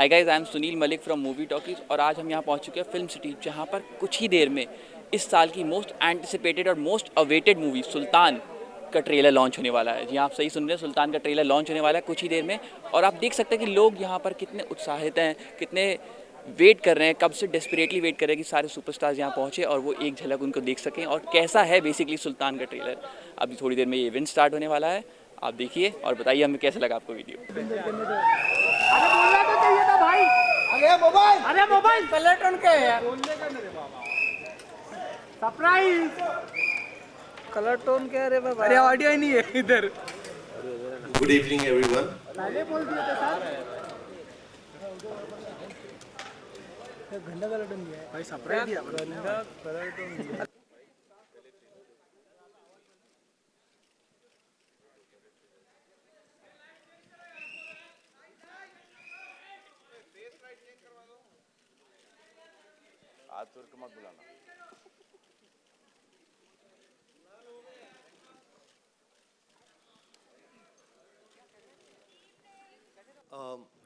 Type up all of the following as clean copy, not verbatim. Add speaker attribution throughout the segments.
Speaker 1: Hi guys, I am Sunil Malik from movie talkies और आज हम यहाँ पहुँच चुके हैं फिल्म सिटी, जहाँ पर कुछ ही देर में इस साल की मोस्ट एंटिसिपेटेड और मोस्ट अवेटेड मूवी सुल्तान का ट्रेलर लॉन्च होने वाला है। जी हाँ, आप सही सुन रहे हैं, सुल्तान का ट्रेलर लॉन्च होने वाला है कुछ ही देर में। और आप देख सकते हैं कि लोग यहाँ पर कितने उत्साहित हैं, कितने वेट कर रहे हैं, कब से डेस्परेटली वेट कर रहे हैं कि सारे सुपरस्टार्स यहाँ पहुँचे और वो एक झलक उनको देख सकें। और कैसा है बेसिकली सुल्तान का ट्रेलर, अभी थोड़ी देर में ये इवेंट स्टार्ट होने वाला है। आप देखिए और बताइए हमें कैसा लगा आपको वीडियो।
Speaker 2: अरे बोलना तो चाहिए था भाई। अरे मोबाइल
Speaker 3: कलर टोन क्या है यार?
Speaker 2: सरप्राइज।
Speaker 3: कलर टोन क्या है रे बाबा?
Speaker 2: अरे ऑडियो ही नहीं है इधर।
Speaker 4: Good evening, everyone.
Speaker 2: पहले बोल दिए थे सर। गंदा कलर टोन दिया है भाई, सरप्राइज दिया। गंदा कलर टोन दिया।
Speaker 4: आज तुर्क मत बुलाना।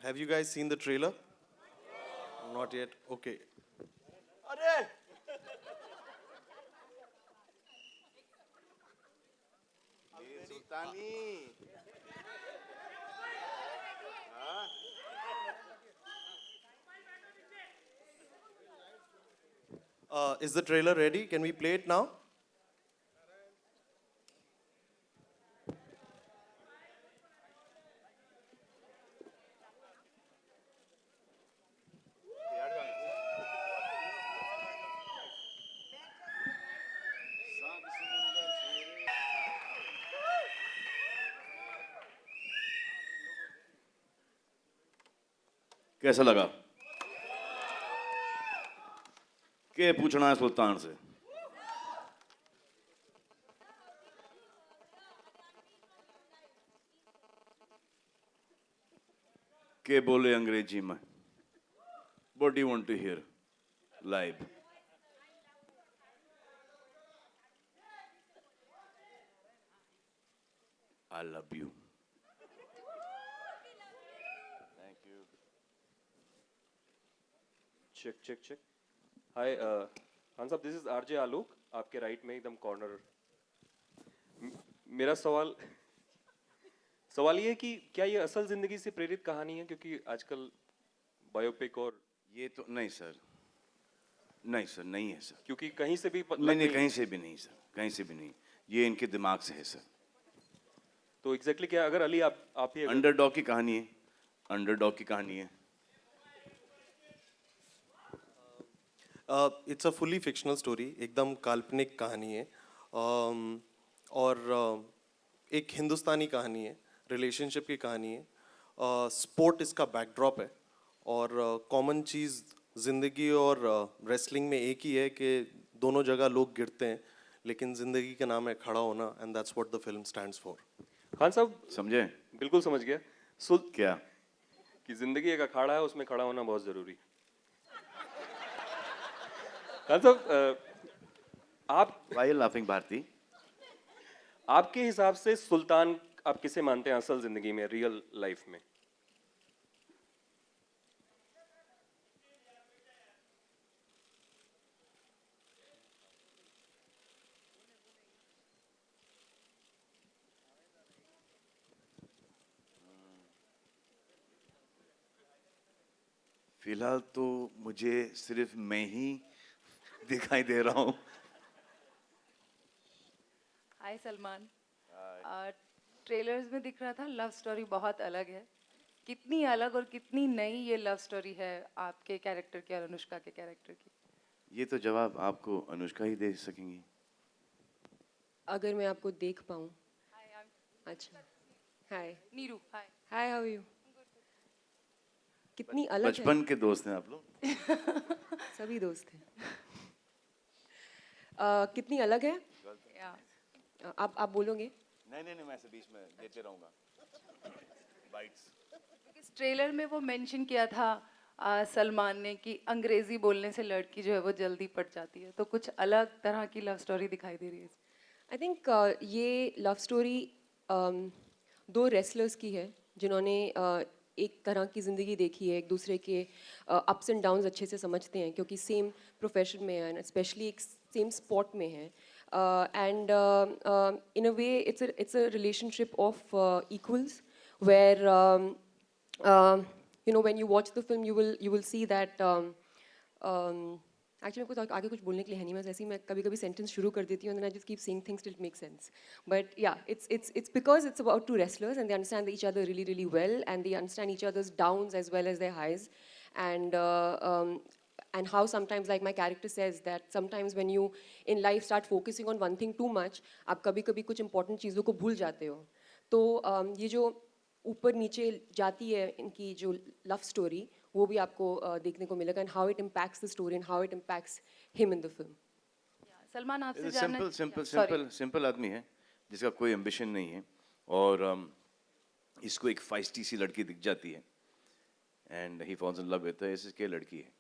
Speaker 4: Have you guys seen the trailer? Not yet. Okay. अरे! ये सुल्तानी। Is the trailer ready? Can we play it now?
Speaker 5: कैसा लगा? के पूछना है सुल्तान से? के बोले अंग्रेजी में? What do you want to hear? Live. I love you. Thank you.
Speaker 6: Check check check. Hi Khan साहब, दिस इज आरजे आलोक, आपके राइट में एकदम कॉर्नर। मेरा सवाल ये है कि क्या ये असल जिंदगी से प्रेरित कहानी है? क्योंकि आजकल बायोपिक और
Speaker 5: ये तो नहीं सर, नहीं सर, नहीं है सर।
Speaker 6: क्योंकि कहीं से भी
Speaker 5: नहीं नहीं, कहीं से भी नहीं सर, कहीं से भी नहीं। ये इनके दिमाग से है सर।
Speaker 6: तो एग्जैक्टली क्या, अगर अली आप ही
Speaker 5: अंडरडॉग की कहानी है, अंडरडॉग की कहानी है।
Speaker 4: It's a fully fictional story, एकदम काल्पनिक कहानी है। और एक हिंदुस्तानी कहानी है, रिलेशनशिप की कहानी है। स्पोर्ट इसका बैकड्रॉप है और कॉमन चीज़ ज़िंदगी और रेसलिंग में एक ही है कि दोनों जगह लोग गिरते हैं, लेकिन ज़िंदगी का नाम है खड़ा होना, and that's what the film stands for.
Speaker 6: Khan साहब
Speaker 5: समझे?
Speaker 6: बिल्कुल समझ गया।
Speaker 5: क्या?
Speaker 6: कि जिंदगी एक अखाड़ा है, उसमें खड़ा होना बहुत जरूरी। खान साहब आप
Speaker 5: Why are you laughing, Bharti?
Speaker 6: आपके हिसाब से सुल्तान आप किसे मानते हैं असल जिंदगी में, रियल लाइफ में?
Speaker 5: फिलहाल तो मुझे सिर्फ मैं ही दिखाई दे रहा हूँ।
Speaker 7: हाय सलमान। ट्रेलर्स में दिख रहा था लव स्टोरी बहुत अलग है। कितनी अलग और कितनी नई ये लव स्टोरी है आपके कैरेक्टर की और अनुष्का के कैरेक्टर की?
Speaker 5: ये तो जवाब आपको अनुष्का ही दे सकेंगी।
Speaker 8: अगर मैं आपको देख पाऊँ। अच्छा, हाय
Speaker 7: नीरू। हाय।
Speaker 8: हाय, हाउ यू? कितनी अलग है।
Speaker 5: बचपन के दोस्त हैं आप लोग?
Speaker 8: सभी दोस्त हैं। कितनी अलग है। आप बोलोगे?
Speaker 5: नहीं, मैं ऐसे बीच में देते रहूंगा बाइट्स।
Speaker 7: इस ट्रेलर में वो मेंशन किया था सलमान ने कि अंग्रेजी बोलने से लड़की जो है वो जल्दी पट जाती है, तो कुछ अलग तरह की लव स्टोरी दिखाई दे रही है।
Speaker 8: आई थिंक ये लव स्टोरी दो रेसलर्स की है जिन्होंने एक तरह की ज़िंदगी देखी है, एक दूसरे के अप्स एंड डाउन्स अच्छे से समझते हैं क्योंकि सेम प्रोफेशन में है, स्पेशली एक सेम स्पॉट में है. And in a way it's a relationship of equals where when you watch the film you will see that actually मेरे को आगे कुछ बोलने के लिए है नहीं, मैं जैसे ही मैं कभी कभी सेंटेंस शुरू कर देती हूँ and then I just keep saying things till it makes sense. But yeah, it's because it's about two wrestlers and they understand each other really really well and they understand each other's downs as well as their highs. And how sometimes, like my character says, that sometimes when you in life start focusing on one thing too much, आप कभी कभी कुछ important चीज़ों को भूल जाते हो. तो ये जो ऊपर नीचे जाती है इनकी जो लव स्टोरी, वो भी आपको देखने को मिलेगा, and how it impacts the story and how it impacts him in the film.
Speaker 7: Salman आपसे
Speaker 5: सिंपल
Speaker 7: जानना
Speaker 5: सिंपल
Speaker 7: Sorry.
Speaker 5: सिंपल सिंपल आदमी है जिसका कोई एम्बिशन नहीं है और इसको एक फाइस्टी सी लड़की दिख जाती है and he falls in love with her. इसकी लड़की है,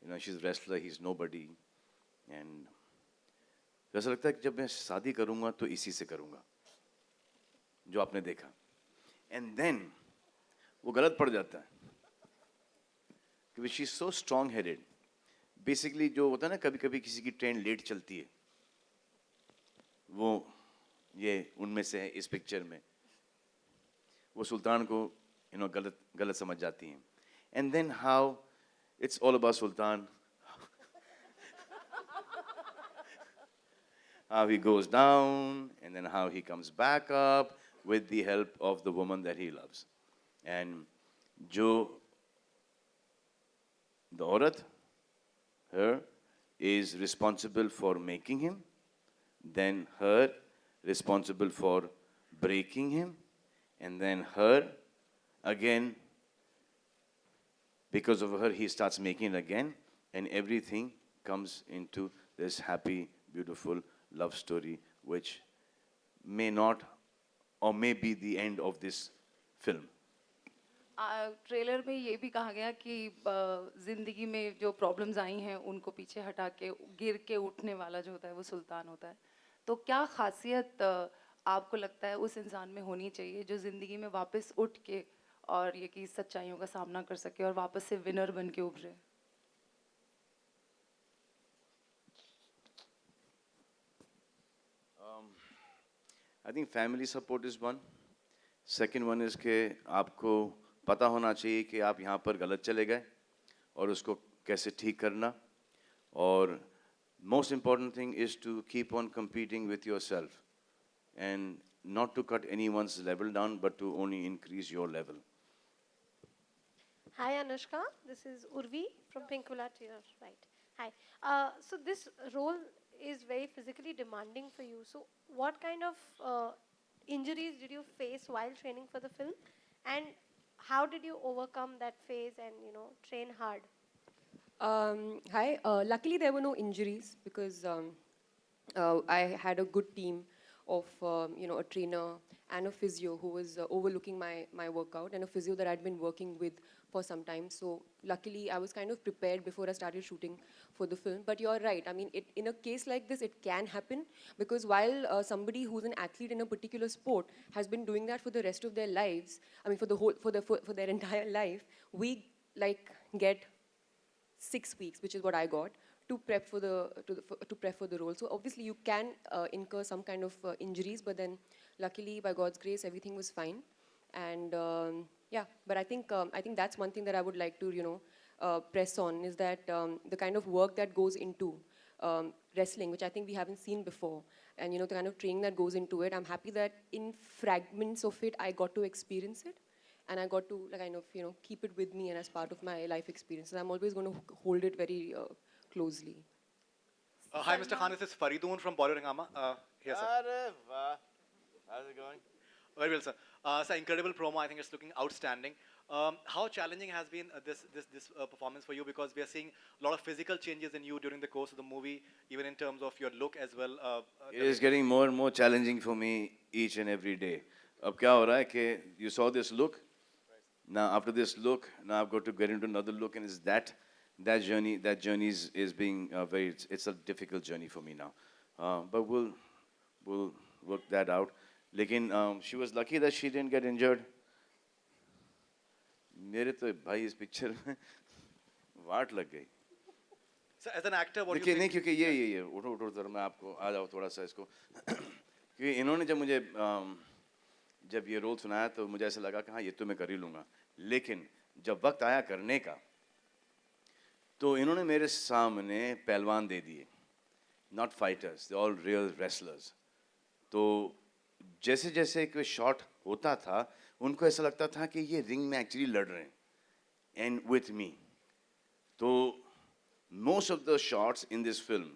Speaker 5: you know, she is wrestler, he is nobody. And ऐसा लगता है कि जब मैं शादी करूंगा तो इसी से करूंगा जो आपने देखा. एंड देन वो गलत पड़ जाता है क्योंकि she is so strong headed. Basically जो होता है ना, कभी कभी किसी की ट्रेन लेट चलती है, वो ये उनमें से है. इस पिक्चर में वो सुल्तान को गलत गलत समझ जाती हैं. And then how it's all about Sultan, how he goes down and then how he comes back up with the help of the woman that he loves. And jo the aurat, her, is responsible for making him, then her responsible for breaking him, and then her again, because of her he starts making it again, and everything comes into this happy, beautiful love story, which may not or may be the end of this film.
Speaker 7: Trailer में ये भी कहा गया कि जिंदगी में जो problems आई हैं उनको पीछे हटा के गिर के उठने वाला जो होता है वो सुल्तान होता है. तो क्या खासियत आपको लगता है उस इंसान में होनी चाहिए जो जिंदगी में वापस उठ के और ये कि सच्चाइयों का सामना कर सके और वापस से विनर बन के उभरे?
Speaker 5: I think family support is one. Second one is कि आपको पता होना चाहिए कि आप यहाँ पर गलत चले गए और उसको कैसे ठीक करना. और most important thing is to keep on competing with yourself and not to cut anyone's level down but to only increase your level.
Speaker 9: Hi Anushka, this is Urvi from Pink Villa Theatre, right? Hi. So this role is very physically demanding for you. So what kind of injuries did you face while training for the film, and how did you overcome that phase and train hard?
Speaker 8: Hi. Luckily, there were no injuries because I had a good team of a trainer and a physio who was overlooking my workout, and a physio that I'd been working with for some time. So luckily, I was kind of prepared before I started shooting for the film. But you're right. I mean, in a case like this, it can happen because while somebody who's an athlete in a particular sport has been doing that for the rest of their lives, I mean, for their entire life, we get 6 weeks, which is what I got, to prep for the role. So obviously you can incur some kind of injuries, but then luckily by God's grace everything was fine. And yeah, but I think that's one thing that I would like to press on, is that the kind of work that goes into wrestling, which I think we haven't seen before, and the kind of training that goes into it. I'm happy that in fragments of it I got to experience it. And I got to keep it with me and as part of my life experiences. I'm always going to hold it very closely.
Speaker 10: Hi, Mr. Khan. This is Faridoon from Bollywood Hangama. Here, sir.
Speaker 5: How's it going?
Speaker 10: Very well, sir. It's an incredible promo. I think it's looking outstanding. How challenging has been this performance for you? Because we are seeing a lot of physical changes in you during the course of the movie, even in terms of your look as well.
Speaker 5: It is getting more and more challenging for me each and every day. अब क्या हो रहा है कि you saw this look. Now after this look, now I've got to get into another look, and is that journey is being it's a difficult journey for me now. But we'll work that out. Lekin she was lucky that she didn't get injured. मेरे तो भाई इस picture में वाट लग गई।
Speaker 10: So as an actor, what do
Speaker 5: देखिए
Speaker 10: you
Speaker 5: नहीं,
Speaker 10: think?
Speaker 5: क्योंकि ये उठो उठो जरा, मैं आपको आ जाओ थोड़ा सा इसको क्योंकि इन्होंने जब मुझे जब ये रोल सुनाया तो मुझे ऐसा लगा कि हाँ ये तो मैं कर ही लूँगा, लेकिन जब वक्त आया करने का तो इन्होंने मेरे सामने पहलवान दे दिए, not fighters, they all real wrestlers. तो जैसे जैसे कोई शॉट होता था उनको ऐसा लगता था कि ये रिंग में एक्चुअली लड़ रहे हैं एंड विथ मी। तो most of the shots in this film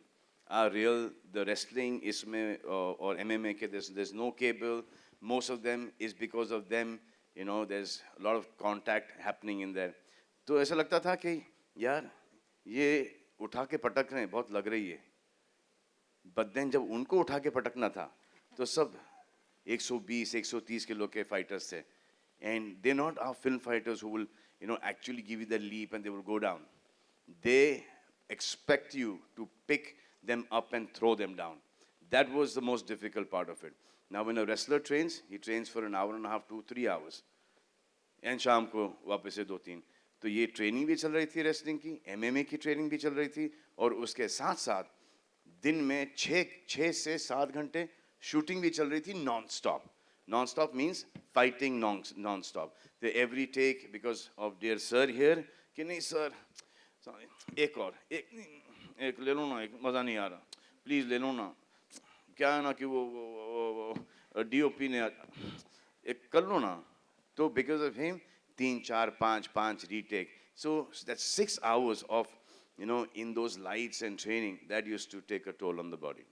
Speaker 5: are real. The wrestling इसमें or MMA के there's no cable. Most of them is because of them. You know, there's a lot of contact happening in there. तो ऐसा लगता था कि यार ये उठा के पटक रहे हैं, बहुत लग रही है। But then जब उनको उठा के पटकना था तो सब 120, 130 किलो के fighters थे, and they're not our film fighters who will, you know, actually give you the leap and they will go down. They expect you to pick them up and throw them down. That was the most difficult part of it. Now, when a wrestler trains, he trains for an hour and a half to 3 hours. And शाम को वापस से 2-3. तो ये training भी चल रही थी रेसलिंग की, MMA की ट्रेनिंग भी चल रही थी, और उसके साथ साथ दिन में 6 से 7 घंटे शूटिंग भी चल रही थी non stop. Non stop means fighting non stop. The every take, because of dear sir here, कि नहीं sir, एक और एक ले लो ना, एक मज़ा नहीं आ रहा, प्लीज़ ले लो ना, क्या है ना कि वो DOP ने एक कर लो ना, तो because of him 3, 4, 5 retake. So that's 6 hours of, you know, in those lights and training that used to take a toll on the body.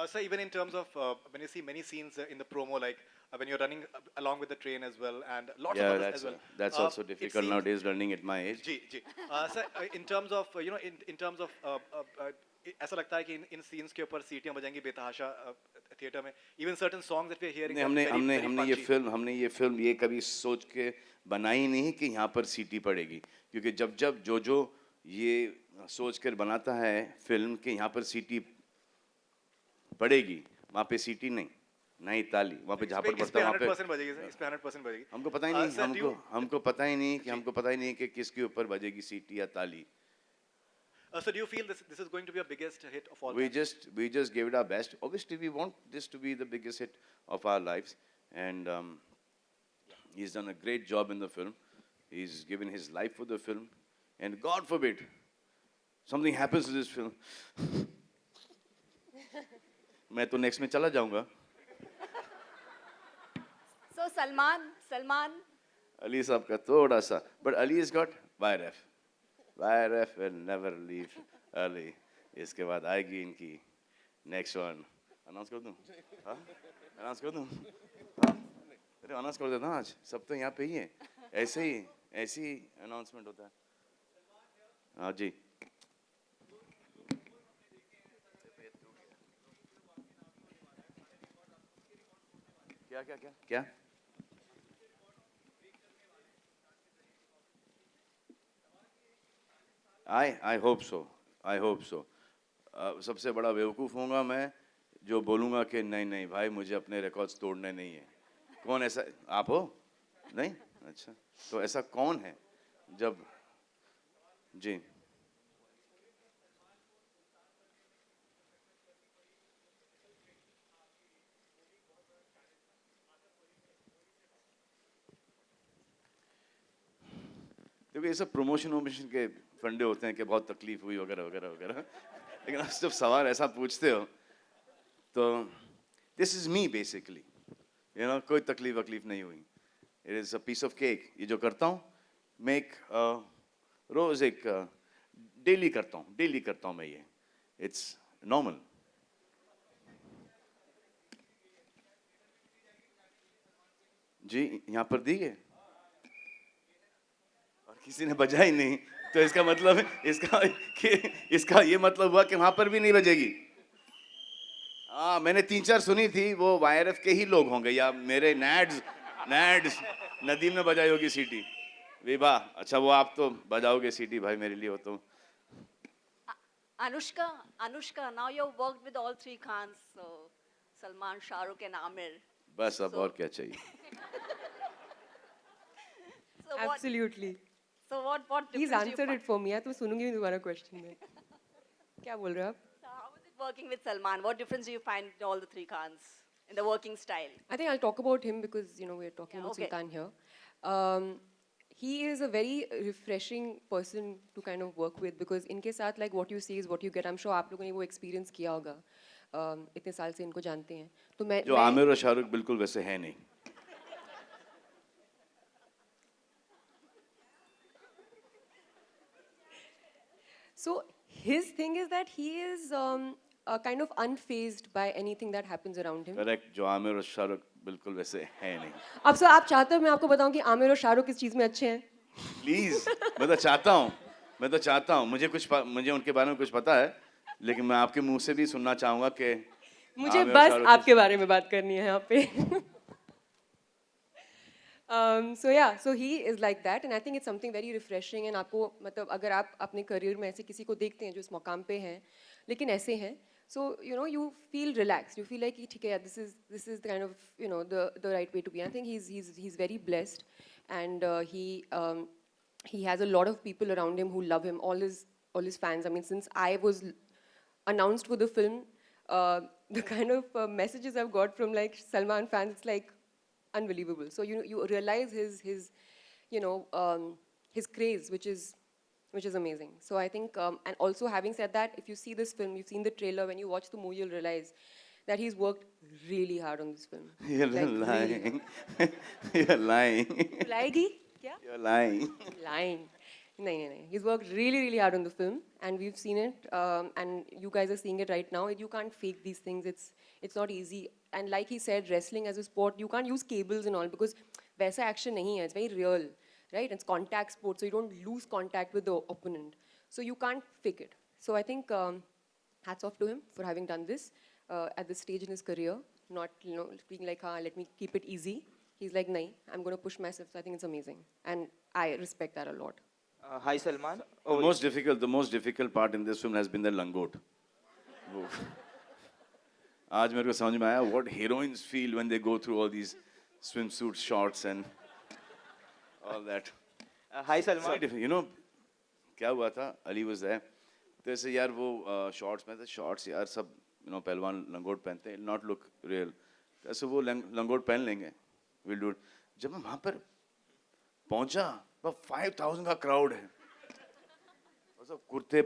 Speaker 10: So even in terms of when you see many scenes in the promo, like when you're running along with the train as well, and lots of others as well.
Speaker 5: That's also difficult nowadays running at my age.
Speaker 10: Ji. Sir, in terms of you know, in terms of ऐसा लगता है कि इन scenes के ऊपर सीटियां बजाएंगी बेतहाशा theatre में. Even certain songs that we're hearing.
Speaker 5: हमने ये फिल्म ये कभी सोच के बनाई नहीं कि यहाँ पर सीटी पड़ेगी, क्योंकि जब जो ये सोच कर बनाता है फिल्म कि यहाँ पर सीटी पड़ेगी, वहाँ पे सीटी नहीं ताली, वहाँ पे झापड़ पड़ता है, वहाँ पे
Speaker 10: 100% बजेगी सर, इस पे 100% बजेगी.
Speaker 5: हमको पता ही नहीं कि किसके ऊपर बजेगी सीटी या ताली.
Speaker 10: So do you feel this is going to be a biggest hit of all?
Speaker 5: We just gave it our best. Obviously, we want this to be the biggest hit of our lives, and he's done a great job in the film. He's given his life for the film, and God forbid something happens to this film. मैं तो next में चला जाऊँगा.
Speaker 11: So Salman.
Speaker 5: Ali साहब का थोड़ा सा, but Ali has got YRF. YRF will never leave Ali. इसके बाद आएगी इनकी next one. Announce कर दूँ? हाँ? Announce कर दूँ? हाँ? अरे announce कर देता आज. सब तो यहाँ पे ही है. ऐसे ही announcement होता है. हाँ जी. क्या? I hope so. सबसे बड़ा बेवकूफ़ होऊंगा मैं जो बोलूँगा कि नहीं भाई मुझे अपने रिकॉर्ड्स तोड़ने नहीं है. कौन ऐसा? आप हो? नहीं? अच्छा, तो ऐसा कौन है जब जी देखिए ये सब प्रमोशन के फंडे होते हैं कि बहुत तकलीफ हुई वगैरह. लेकिन आप जब सवाल ऐसा पूछते हो तो this is me basically, you know, कोई तकलीफ नहीं हुई. It is a piece of cake. ये जो करता हूँ मैं रोज़ डेली करता हूँ मैं ये. It's normal. जी यहाँ पर दी है किसी ने बजा ही नहीं, तो इसका मतलब इसका ये मतलब हुआ कि वहां पर भी नहीं बजेगी. हाँ, मैंने 3-4 सुनी थी, वो YRF के ही लोग होंगे या मेरे नैड्स नदीम ने बजाई होगी सीटी. विभा, अच्छा वो आप तो बजाओगे सीटी भाई मेरे लिए हो तो.
Speaker 11: Anushka, now you've worked with all three Khans, so Salman, Shah Rukh and Amir.
Speaker 5: बस अब और क्या चाहिए.
Speaker 11: So what?
Speaker 8: Absolutely.
Speaker 11: So what
Speaker 8: He's
Speaker 11: difference do you
Speaker 8: answered
Speaker 11: find?
Speaker 8: it for me. या तो सुनूंगी भी तुम्हारा question में. क्या बोल रहे हो आप?
Speaker 11: So how is it working with Salman? What difference do you find in all the three Khans in the working style?
Speaker 8: I think I'll talk about him because we're talking
Speaker 11: Yeah,
Speaker 8: about
Speaker 11: okay.
Speaker 8: Sultan here. He is a very refreshing person to kind of work with because इनके साथ like what you see is what you get. I'm sure आप लोगों ने वो experience किया होगा. इतने साल से इनको जानते हैं. तो
Speaker 5: जो आमिर और शाहरुख बिल्कुल वैसे है नहीं.
Speaker 8: So his thing is that he is kind of unfazed by anything that happens around him.
Speaker 5: Correct. जो आमिर और शाहरुख बिल्कुल वैसे है नहीं.
Speaker 8: अब सर आप चाहते हो मैं आपको बताऊं कि आमिर और शाहरुख किस चीज़ में अच्छे हैं?
Speaker 5: प्लीज मैं तो चाहता हूँ मुझे उनके बारे में कुछ पता है लेकिन मैं आपके मुंह से भी सुनना चाहूंगा कि
Speaker 8: मुझे
Speaker 5: आमिर और
Speaker 8: बस
Speaker 5: शाहरुख
Speaker 8: आपके बारे में बात करनी है यहाँ पे. So he is like that and I think it's something very refreshing and आपको मतलब अगर आप अपने करियर में ऐसे किसी को देखते हैं जो इस मकाम पे हैं लेकिन ऐसे हैं so you feel relaxed, you feel like ठीक है this is the kind of the right way to be. I think he's very blessed and he has a lot of people around him who love him, all his fans. I mean since I was announced for the film, the kind of messages I've got from like Salman fans, it's like unbelievable. So you realize his his craze, which is amazing. So I think and also having said that, if you see this film, you've seen the trailer, when you watch the movie, you'll realize that he's worked really hard on this film.
Speaker 5: You're lying. You're lying.
Speaker 8: Lying? क्या?
Speaker 5: You're lying.
Speaker 8: Lying. No. He's worked really, really hard on the film, and we've seen it, and you guys are seeing it right now. You can't fake these things. It's not easy. And like he said, wrestling as a sport, you can't use cables and all because वैसा action नहीं है. It's very real, right? It's contact sport, so you don't lose contact with the opponent. So you can't fake it. So I think hats off to him for having done this at this stage in his career. Not being like, let me keep it easy. He's like, nahi, I'm going to push myself. So I think it's amazing, and I respect that a lot.
Speaker 3: Hi Salman.
Speaker 5: The most difficult part in this film has been the langot. वो आज मेरे को समझ में आया what heroines feel when they go through all these swimsuit shots and all that.
Speaker 3: Hi Salman.
Speaker 5: क्या हुआ था? Ali was there. तो ऐसे यार वो शॉर्ट्स में थे. शॉर्ट्स यार सब पहलवान लंगोट पहनते हैं. Not look real. तो ऐसे वो लंगोट पहन लेंगे. We'll do it. जब मैं वहाँ पर पहुँचा, 5,000 का क्राउड है. सब कुर्ते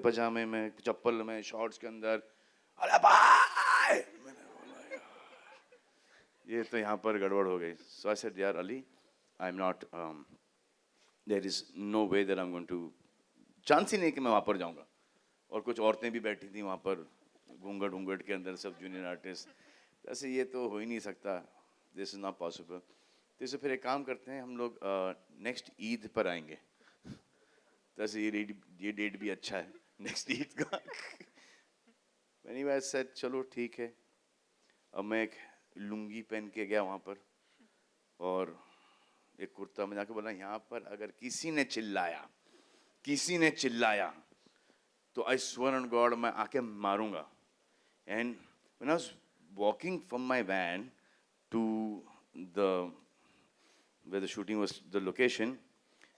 Speaker 5: पजामे में, चप्पल में, शॉर्ट्स के अंदर. अरे भाई! मैंने बोला यार, ये तो यहाँ पर गड़बड़ हो गई. So I said, यार Ali, I'm not. There is no way that I'm going to. Chance ही नहीं कि मैं वहाँ पर जाऊँगा. और कुछ औरतें भी बैठी थी वहाँ पर घूंघट के अंदर सब जूनियर आर्टिस्ट. ऐसे ये तो हो ही नहीं सकता. This is not possible. तो इसे फिर एक काम करते हैं हम लोग नेक्स्ट ईद पर आएंगे. तो ऐसे ये डेट भी अच्छा है नेक्स्ट ईद का. Anyway, I said चलो ठीक है. अब मैं एक लुंगी पहन के गया वहाँ पर और एक कुर्ता में जाके बोला यहाँ पर अगर किसी ने चिल्लाया तो I swear on God मैं आके मारूंगा. And when I was walking from my van to where the shooting was, the location,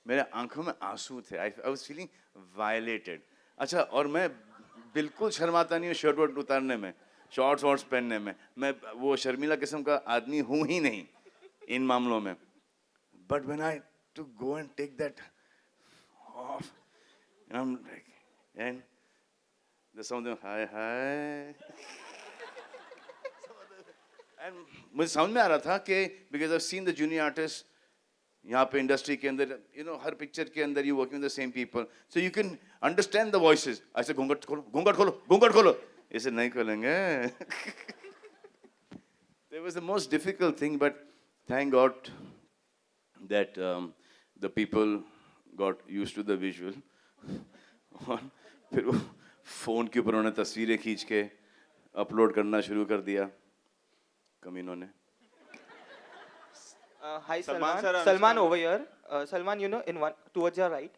Speaker 5: मेरे आंखों में आंसू थे. I was feeling violated. अच्छा, और मैं बिल्कुल शर्माता नहीं हूँ शर्ट वर्ट उतारने में, शॉर्ट्स वॉर्ट्स पहनने में. मैं वो शर्मीला किस्म का आदमी हूँ ही नहीं इन मामलों में. But when I to go and take that off, and I'm like, and there's something hi. And मुझे समझ में आ रहा था कि because I've seen the junior artists यहाँ पे इंडस्ट्री के अंदर हर पिक्चर के अंदर you working with the same people, so you can understand the voices. ऐसे घूंघट खोलो ऐसे नहीं खोलेंगे. It was the most difficult thing, but thank God that the people got used to the visual. और फिर वो फोन के ऊपर उन्होंने तस्वीरें खींच के अपलोड करना शुरू कर दिया कमीनों ने.
Speaker 3: Hi
Speaker 6: Salman
Speaker 3: Salman.
Speaker 6: sir,
Speaker 3: Salman
Speaker 6: Anushka.
Speaker 3: over here. Salman, towards your right.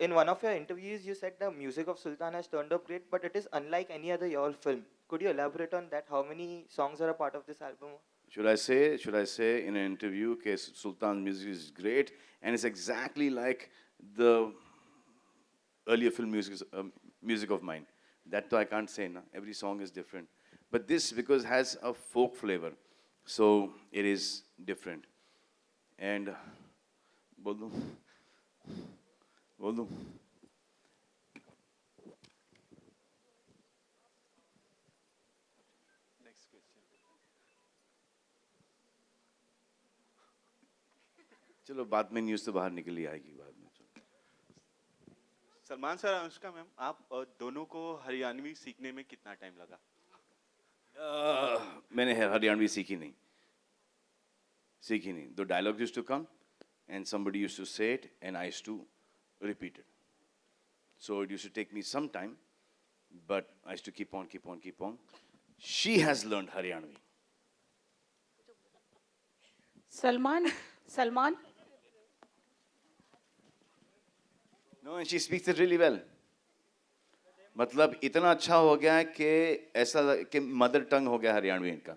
Speaker 3: In one of your interviews, you said the music of Sultan has turned up great, but it is unlike any other your film. Could you elaborate on that? How many songs are a part of this album?
Speaker 5: should I say in an interview that Sultan's music is great and it's exactly like the earlier film music of mine. That though I can't say na. Every song is different. But this because has a folk flavor, so it is different. And बोल दूं चलो बाद में news तो बाहर निकल ही आएगी बाद में.
Speaker 12: सलमान सर, अनुष्का मैम, आप दोनों को हरियाणवी सीखने में कितना टाइम लगा?
Speaker 5: मैंने हरियाणवी सीखी नहीं. The dialogue used to come and somebody used to say it and I used to repeat it. So it used to take me some time, but I used to keep on. She has learned Haryanvi.
Speaker 11: Salman.
Speaker 5: No, and she speaks it really well. मतलब इतना अच्छा हो गया है कि ऐसा कि mother tongue हो गया हरियाणवी इनका.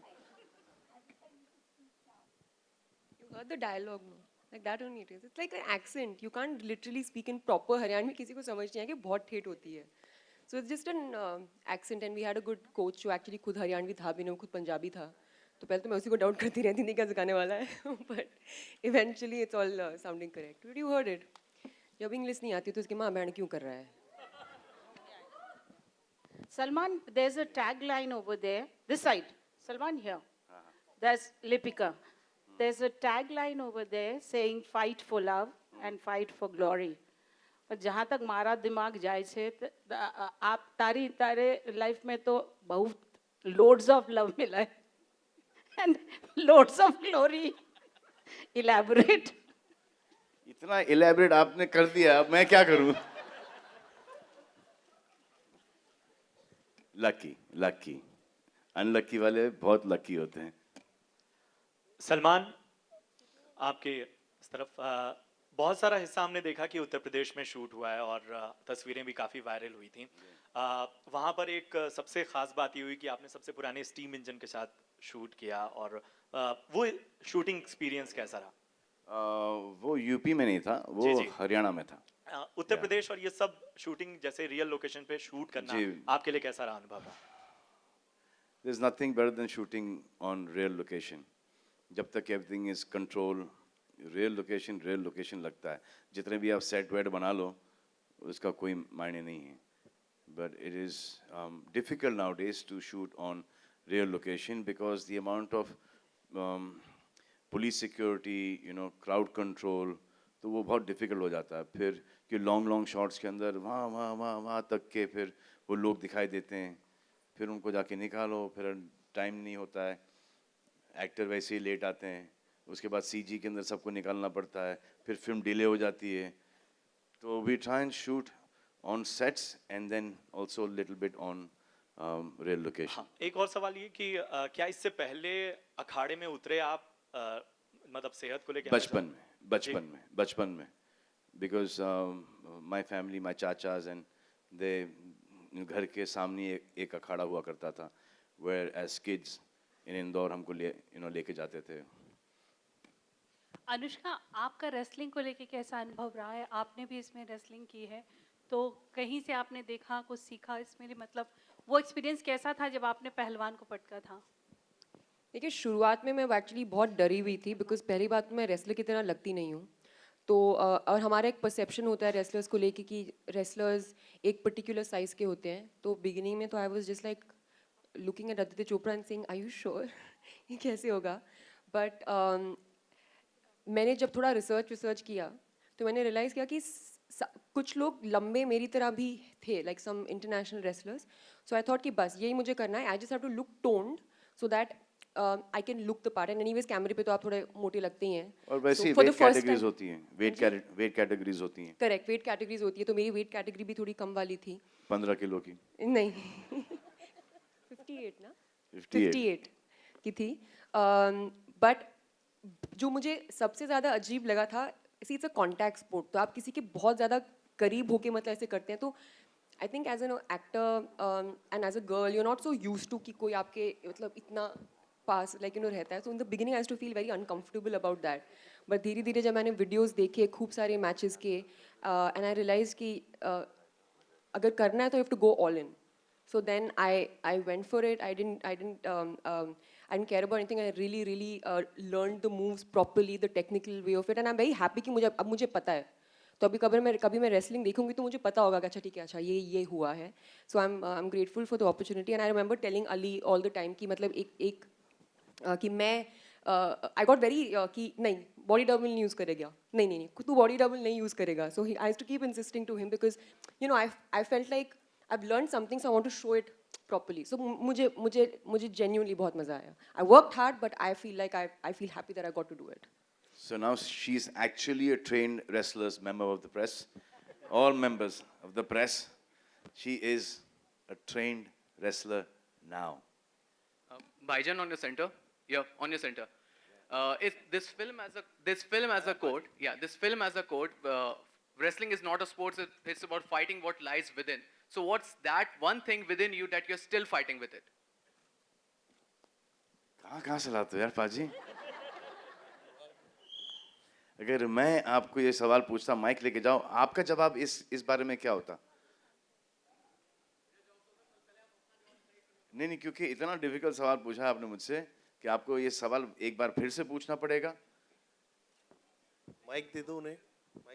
Speaker 8: You heard the dialogue, no? Like that only it is. It's like an accent. You can't literally speak in proper Haryanvi. किसी को समझ नहीं आया कि बहुत ठेठ होती है. So it's just an accent, and we had a good coach जो actually खुद हरियाणवी था भी नहीं, खुद पंजाबी था. तो पहले तो मैं उसी को डाउट करती रहती थी क्या सिखाने वाला है. But eventually it's all sounding correct. But you heard it. जब इंग्लिश नहीं आती तो उसकी माँ बहन क्यों कर रहा है?
Speaker 11: Salman, there's a tagline over there. This side. Salman, here. There's Lipika. There's a tagline over there saying fight for love and fight for glory. पर जहाँ तक मारा दिमाग जाए छे आप तारे लाइफ में तो बहुत loads of love मिला है and loads of glory. Elaborate.
Speaker 5: इतना elaborate आपने कर दिया, अब मैं क्या करूं? लकी अनलकी वाले बहुत लकी होते हैं.
Speaker 13: सलमान, आपके इस तरफ बहुत सारा हिस्सा हमने देखा कि उत्तर प्रदेश में शूट हुआ है और तस्वीरें भी काफ़ी वायरल हुई थी. वहाँ पर एक सबसे ख़ास बात ये हुई कि आपने सबसे पुराने स्टीम इंजन के साथ शूट किया और वो शूटिंग एक्सपीरियंस कैसा रहा?
Speaker 5: वो यूपी में नहीं था, वो हरियाणा में था.
Speaker 13: उत्तर प्रदेश और ये सब शूटिंग जैसे रियल लोकेशन पे शूट करना आपके लिए कैसा रहा अनुभव?
Speaker 5: There's nothing better than shooting on real location. जब तक everything is control, real location लगता है. जितने भी आप set वेट बना लो, उसका कोई मायने नहीं है. But it is difficult nowadays to shoot on real location because the amount of police security, crowd control, तो वो बहुत difficult हो जाता है. फिर कि long shots के अंदर वहाँ तक के फिर वो लोग दिखाई देते हैं. फिर उनको जाके निकालो, फिर टाइम नहीं होता है. एक्टर वैसे ही लेट आते हैं, उसके बाद सीजी के अंदर सबको निकालना पड़ता है, फिर फिल्म डिले हो जाती है. तो we try and shoot on sets and then also little bit on real location.
Speaker 13: एक और सवाल ये कि क्या इससे पहले अखाड़े में उतरे आप, मतलब सेहत को लेकर? बचपन में because my family, my chachas and they, घर के सामने एक अखाड़ा हुआ करता था where as kids in Indore हमको लेके जाते थे.
Speaker 14: अनुष्का, आपका रेसलिंग को लेके कैसा अनुभव रहा है? आपने भी इसमें रेसलिंग की है, तो कहीं से आपने देखा, कुछ सीखा इसमें, मतलब वो एक्सपीरियंस कैसा था जब आपने पहलवान को पटका था?
Speaker 8: देखिए, शुरुआत में मैं एक्चुअली बहुत डरी हुई थी बिकॉज पहली बात मैं रेसलर की तरह लगती नहीं हूँ. तो और हमारा एक परसेप्शन होता है रेसलर्स को लेके कि रेसलर्स एक पर्टिकुलर साइज़ के होते हैं. तो बिगिनिंग में तो I was just like looking at Aditya Chopra and saying are you sure ये कैसे होगा. बट मैंने जब थोड़ा रिसर्च किया तो मैंने रियलाइज़ किया कि कुछ लोग लंबे मेरी तरह भी थे, like some international wrestlers. So I thought कि बस यही मुझे करना है. I just have to look toned so that I can look the part. And anyways कैमरे पे तो आप थोड़े मोटे लगते ही हैं.
Speaker 5: और वैसे वेट कैटेगरीज होती हैं, वेट कैटेगरीज होती हैं.
Speaker 8: करेक्ट, वेट कैटेगरीज होती है. तो मेरी वेट कैटेगरी भी थोड़ी कम वाली थी.
Speaker 5: 15 किलो की
Speaker 8: नहीं 58 ना 58 की थी. बट जो मुझे सबसे ज़्यादा अजीब लगा था, इट्स अ कॉन्टैक्ट स्पोर्ट. तो आप किसी के बहुत ज़्यादा करीब होके मतलब ऐसे करते हैं. तो I think as an actor and as a girl you are not so used to कि कोई आपके मतलब इतना पास लाइक रहता है. So in the beginning I used to feel very uncomfortable about that. But धीरे धीरे जब मैंने videos देखे खूब सारे matches के and I realized कि अगर करना है तो you have to go all in. So then I went for it. I didn't care about anything. I really learned the moves properly, the technical way of it, and I'm very happy कि मुझे पता है. तो अभी कभी मैं wrestling देखूंगी तो मुझे पता होगा कि अच्छा ठीक है, अच्छा ये हुआ है. So I'm grateful for the opportunity, and I remember telling Ali all the time कि मतलब एक कि मैं I got very कि नहीं body double नहीं use करेगा, नहीं तू body double नहीं use करेगा. So I used to keep insisting to him because I felt like I've learned something, so I want to show it properly. So मुझे genuinely बहुत मजा आया. I worked hard, but I feel like I feel happy that I got to do it.
Speaker 5: So now she's actually a trained wrestler's member of the press. All members of the press. She is a trained wrestler now.
Speaker 15: Baijan on your center. Yeah, on your center. If this film as a code, this film as a code, wrestling is not a sport, it's about fighting what lies within. So what's that one thing within you that you're still fighting with it?
Speaker 5: कहाँ से लाते हो यार पाजी? अगर मैं आपको ये सवाल पूछता, माइक लेके जाओ, आपका जवाब इस बारे में क्या होता? नहीं, क्योंकि इतना डिफिकल्ट सवाल पूछा आपने मुझसे कि आपको ये सवाल एक बार फिर से पूछना पड़ेगा.
Speaker 4: माइक दे दो उन्हें.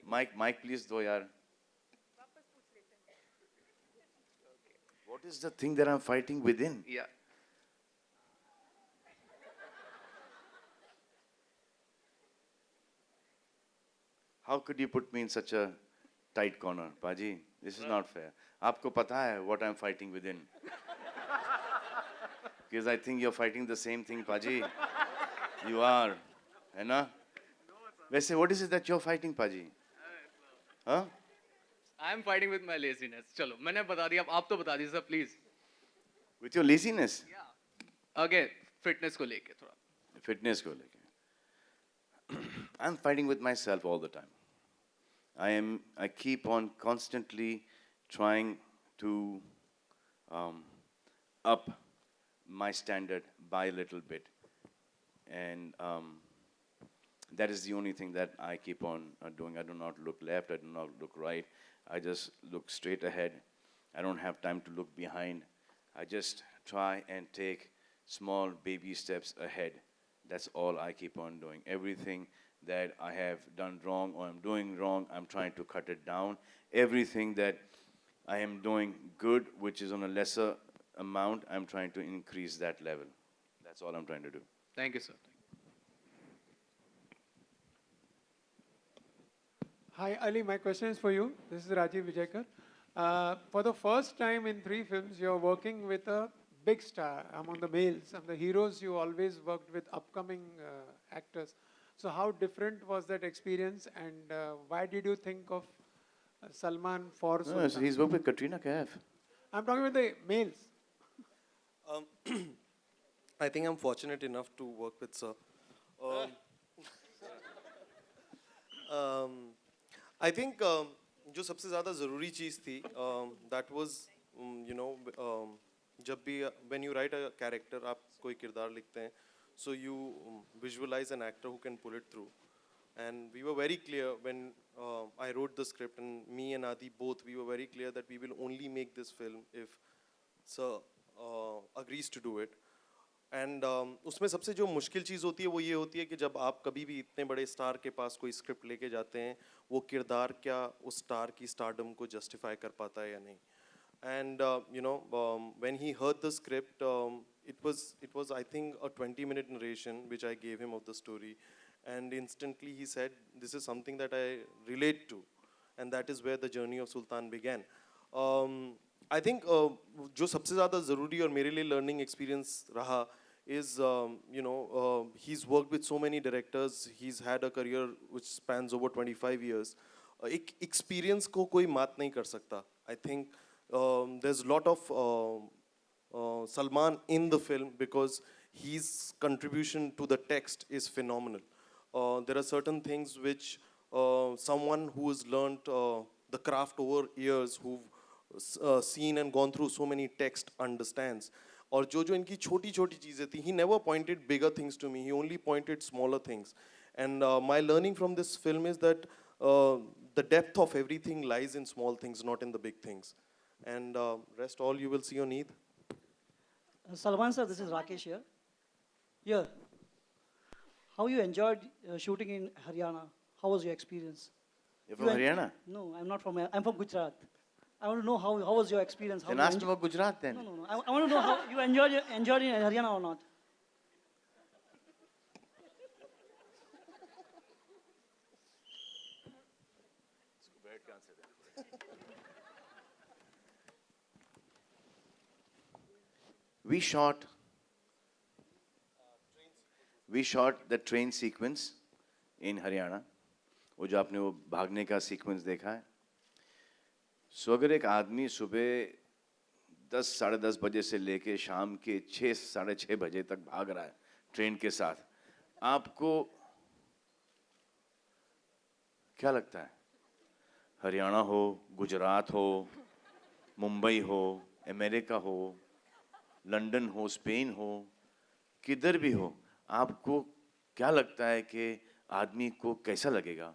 Speaker 5: माइक प्लीज दो यार. What is the thing that I'm fighting within?
Speaker 15: Yeah.
Speaker 5: How could you put me in such a tight corner, Paji? This is not fair. आपको पता है what I'm fighting within? Because I think you're fighting the same thing, Paji. You are, है ना? वैसे what is it that you're fighting, Paji? Huh?
Speaker 15: I'm fighting with my laziness. चलो, मैंने बता दिया, आप तो बता दीजिए please.
Speaker 5: With your laziness?
Speaker 15: Yeah. Okay, fitness को लेके थोड़ा.
Speaker 5: Fitness को लेके. I'm fighting with myself all the time. I keep on constantly trying to up my standard by a little bit, and that is the only thing that I keep on doing. I do not look left, I do not look right. I just look straight ahead. I don't have time to look behind. I just try and take small baby steps ahead. That's all I keep on doing. Everything that I have done wrong or I'm doing wrong, I'm trying to cut it down. Everything that I am doing good, which is on a lesser amount, I'm trying to increase that level. That's all I'm trying to do.
Speaker 15: Thank you, sir.
Speaker 2: Hi, Ali. My question is for you. This is Rajiv Vijayakar. For the first time in 3 films, you're working with a big star among the males. And the heroes, you always worked with upcoming actors. So how different was that experience, and why did you think of Salman for Sultan?
Speaker 5: No, so he's worked with Katrina Kaif. I'm
Speaker 2: talking about the males.
Speaker 4: I think I'm fortunate enough to work with Sir. I think जो सबसे ज़्यादा ज़रूरी चीज़ थी, that was जब भी when you write a character, आप कोई किरदार लिखते हैं, so you visualize an actor who can pull it through. And we were very clear when I wrote the script, and me and Adi both, we were very clear that we will only make this film if Sir agrees to do it. And उसमें सबसे जो मुश्किल चीज़ होती है वो ये होती है कि जब आप कभी भी इतने बड़े स्टार के पास कोई स्क्रिप्ट लेके जाते हैं, वो किरदार क्या उस स्टार की स्टारडम को जस्टिफाई कर पाता है या नहीं. And when he heard the script, it was I think a 20-minute narration which I gave him of the story, and instantly he said, this is something that I relate to, and that is where the journey of Sultan began. I think जो सबसे ज़्यादा ज़रूरी और मेरे लिए learning experience रहा is he's worked with so many directors. He's had a career which spans over 25 years. एक experience को कोई मात नहीं कर सकता. I think there's a lot of Salman in the film because his contribution to the text is phenomenal. There are certain things which someone who has learned the craft over years, who've seen and gone through so many texts understands. और जो जो इनकी छोटी छोटी चीज़ें थी, he never pointed bigger things to me, he only pointed smaller things. And my learning from this film is that the depth of everything lies in small things, not in the big things. And rest all you will see on Eid.
Speaker 16: Salman sir, this is Rakesh here. Here, how you enjoyed shooting in Haryana? How was your experience?
Speaker 5: You're from Haryana?
Speaker 16: No, I'm not from. I'm from Gujarat. I want to know how was your experience? How
Speaker 5: Then
Speaker 16: you
Speaker 5: ask about Gujarat then.
Speaker 16: No. I want to know how you enjoyed in Haryana or not.
Speaker 5: We shot the train sequence in Haryana. वो जो आपने वो भागने का sequence देखा है. सो अगर एक आदमी सुबह 10 साढ़े 10 बजे से लेके शाम के 6 साढ़े 6 बजे तक भाग रहा है ट्रेन के साथ, आपको क्या लगता है? हरियाणा हो, गुजरात हो, मुंबई हो, अमेरिका हो, लंदन हो, स्पेन हो, किधर भी हो, आपको क्या लगता है कि आदमी को कैसा लगेगा?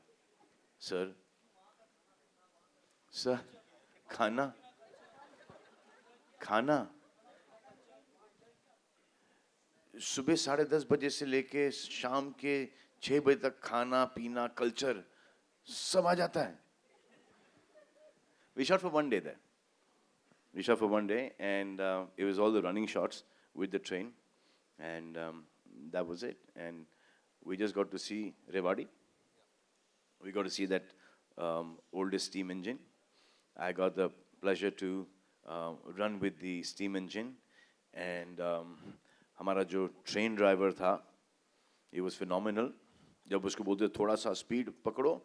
Speaker 5: सर खाना सुबह साढ़े 10 बजे से लेके शाम के 6 बजे तक खाना पीना कल्चर सब आ जाता है. We shot for one day there. We shot for one day, and it was all the running shots with the train, and that was it. And we just got to see Rewari. We got to see that oldest steam engine. I got the pleasure to run with the steam engine, and हमारा जो train driver था, he was phenomenal. जब उसको बोलते थोड़ा सा speed पकड़ो,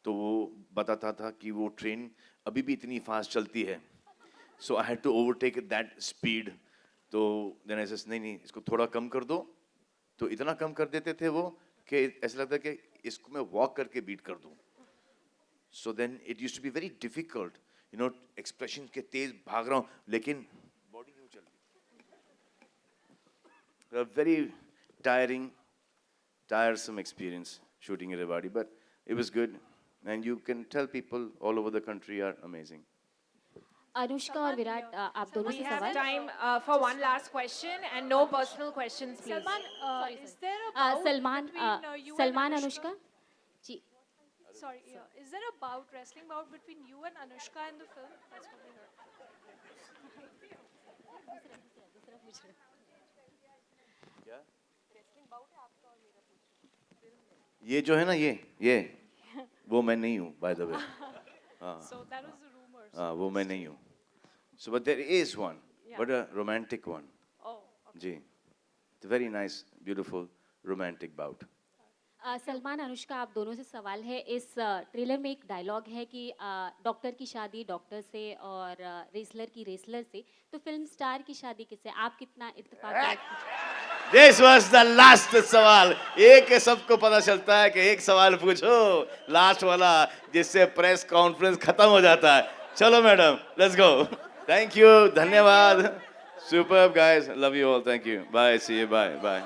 Speaker 5: तो वो बताता था कि वो train अभी भी इतनी fast चलती है. So I had to overtake that speed. तो then I said नहीं इसको थोड़ा कम कर दो. तो इतना कम कर देते थे वो कि ऐसा लगता कि इसको मैं walk करके beat कर दूँ. So then it used to be very difficult, you know, expressions के तेज भाग रहा हूँ लेकिन body नहीं चल रही. A very tiresome experience shooting in Rewari, but it was good, and you can tell people all over the country are amazing.
Speaker 17: Anushka और विराट आप दोनों से
Speaker 18: We have
Speaker 17: सवाल.
Speaker 18: time for one last question and no personal questions, please.
Speaker 17: Salman,
Speaker 18: is there a bout
Speaker 17: Salman
Speaker 18: between you and
Speaker 17: Salman
Speaker 18: Anushka?
Speaker 17: Anushka ji.
Speaker 9: Sorry, is there a bout, wrestling bout between you and Anushka in the film? That's what we heard.
Speaker 5: ये जो है ना ये वो मैं नहीं हूँ by the way.
Speaker 9: So that was the rumors.
Speaker 5: वो मैं नहीं हूँ. So but there is one, but a romantic one.
Speaker 9: Oh.
Speaker 5: Ji, it's a very nice, beautiful, romantic bout.
Speaker 17: Salman Anushka आप दोनों से सवाल है. इस ट्रेलर में एक डायलॉग है कि डॉक्टर की शादी डॉक्टर से और रेसलर की रेसलर से, तो फिल्म स्टार की शादी किससे? आप कितना इत्तेफाक?
Speaker 5: This was the last सवाल. एक सबको पता चलता है कि एक सवाल पूछो लास्ट वाला जिससे प्रेस कॉन्फ्रेंस खत्म हो जाता है. चलो madam, let's go. Thank you, धन्यवाद. Superb guys, love you all. Thank you. Bye. See you. Bye.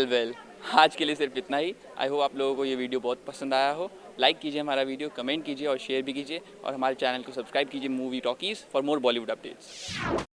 Speaker 1: Well आज के लिए सिर्फ इतना ही। आई होप आप लोगों को ये वीडियो बहुत पसंद आया हो। लाइक कीजिए हमारा वीडियो, कमेंट कीजिए और शेयर भी कीजिए, और हमारे चैनल को सब्सक्राइब कीजिए movie talkies for more Bollywood updates.